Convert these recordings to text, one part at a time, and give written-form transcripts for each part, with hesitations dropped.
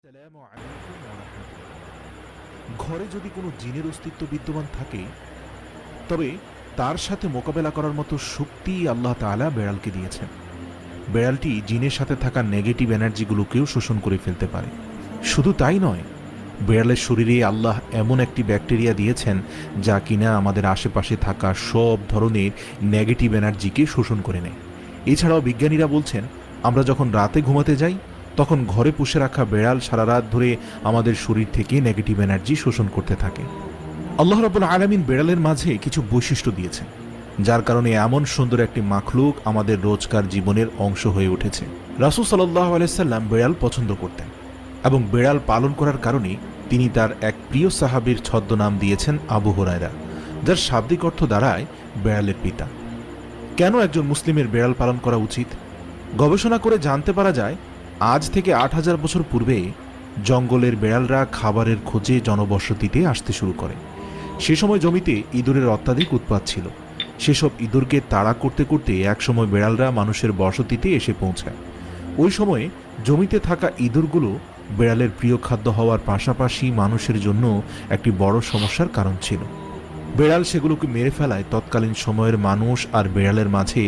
আসসালামু আলাইকুম ওয়া রাহমাতুল্লাহ। ঘরে যদি কোনো জিনের অস্তিত্ব বিদ্যমান থাকে, তবে তার সাথে মোকাবেলা করার মতো শক্তি আল্লাহ তাআলা বেড়ালকে দিয়েছেন। বেড়ালটি জিনের সাথে থাকা নেগেটিভ এনার্জিগুলোকেও শোষণ করে ফেলতে পারে। শুধু তাই নয়, বেড়ালের শরীরে আল্লাহ এমন একটি ব্যাকটেরিয়া দিয়েছেন যা কিনা আমাদের আশেপাশে থাকা সব ধরনের নেগেটিভ এনার্জিকে শোষণ করে নেয়। এছাড়াও বিজ্ঞানীরা বলছেন, আমরা যখন রাতে ঘুমাতে যাই তখন ঘরে পুষে রাখা বেড়াল সারা রাত ধরে আমাদের শরীর থেকে নেগেটিভ এনার্জি শোষণ করতে থাকে। আল্লাহ রাব্বুল আলামিন বেড়ালের মাঝে কিছু বৈশিষ্ট্য দিয়েছেন, যার কারণে এমন সুন্দর একটি মাখলুক আমাদের রোজকার জীবনের অংশ হয়ে উঠেছে। রাসূল সাল্লাল্লাহু আলাইহি সাল্লাম বেড়াল পছন্দ করতেন এবং বেড়াল পালন করার কারণে তিনি তার এক প্রিয় সাহাবীর ছদ্মনাম দিয়েছেন আবু হুরায়রা, যার শাব্দিক অর্থ দাঁড়ায় বেড়ালের পিতা। কেন একজন মুসলিমের বেড়াল পালন করা উচিত? গবেষণা করে জানতে পারা যায়, আজ থেকে ৮,০০০ বছর পূর্বে জঙ্গলের বেড়ালরা খাবারের খোঁজে জনবসতিতে আসতে শুরু করে। সে সময় জমিতে ইঁদুরের অত্যাধিক উৎপাত ছিল। সেসব ইঁদুরকে তাড়া করতে করতে একসময় বেড়ালরা মানুষের বসতিতে এসে পৌঁছায়। ওই সময়ে জমিতে থাকা ইঁদুরগুলো বেড়ালের প্রিয় খাদ্য হওয়ার পাশাপাশি মানুষের জন্য একটি বড় সমস্যার কারণ ছিল। বেড়াল সেগুলোকে মেরে ফেলায় তৎকালীন সময়ের মানুষ আর বেড়ালের মাঝে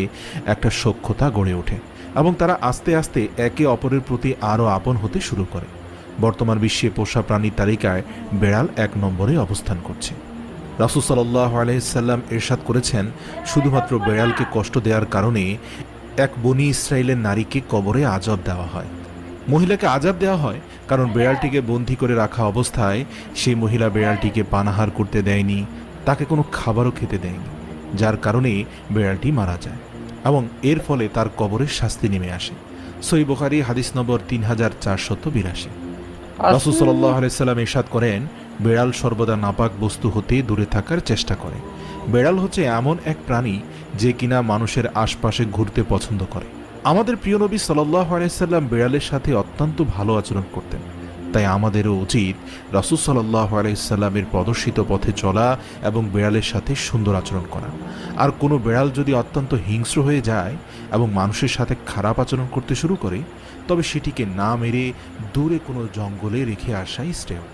একটা সখ্যতা গড়ে ওঠে এবং তারা আস্তে আস্তে একে অপরের প্রতি আরও আপন হতে শুরু করে। বর্তমান বিশ্বে পোষা প্রাণীর তালিকায় বেড়াল ১ নম্বরে অবস্থান করছে। রাসূল সাল্লাল্লাহু আলাইহি সাল্লাম ইরশাদ করেছেন, শুধুমাত্র বেড়ালকে কষ্ট দেওয়ার কারণে এক বনী ইসরায়েলের নারীকে কবরে আযাব দেওয়া হয়। মহিলাকে আযাব দেওয়া হয় কারণ বেড়ালটিকে বন্দী করে রাখা অবস্থায় সেই মহিলা বেড়ালটিকে পানাহার করতে দেয়নি, তাকে কোনো খাবারও খেতে দেয়নি, যার কারণে বেড়ালটি মারা যায় এবং এর ফলে তার কবরের শাস্তি নেমে আসে। সহিহ বুখারী হাদিস নম্বর ৩৪৮২। রাসূল সাল্লাল্লাহু আলাইহি সাল্লাম ইরশাদ করেন, বেড়াল সর্বদা নাপাক বস্তু হতে দূরে থাকার চেষ্টা করে। বেড়াল হচ্ছে এমন এক প্রাণী যে কিনা মানুষের আশপাশে ঘুরতে পছন্দ করে। আমাদের প্রিয় নবী সাল্লাল্লাহু আলাইহি সাল্লাম বেড়ালের সাথে অত্যন্ত ভালো আচরণ করতেন। তাই আমাদেরও উচিত রাসূল সাল্লাল্লাহু আলাইহি সাল্লামের প্রদর্শিত পথে চলা এবং বেড়ালের সাথে সুন্দর আচরণ করা। আর কোনো বেড়াল যদি অত্যন্ত হিংস্র হয়ে যায় এবং মানুষের সাথে খারাপ আচরণ করতে শুরু করে, তবে সেটিকে না মেরে দূরে কোনো জঙ্গলে রেখে আসাই শ্রেয়।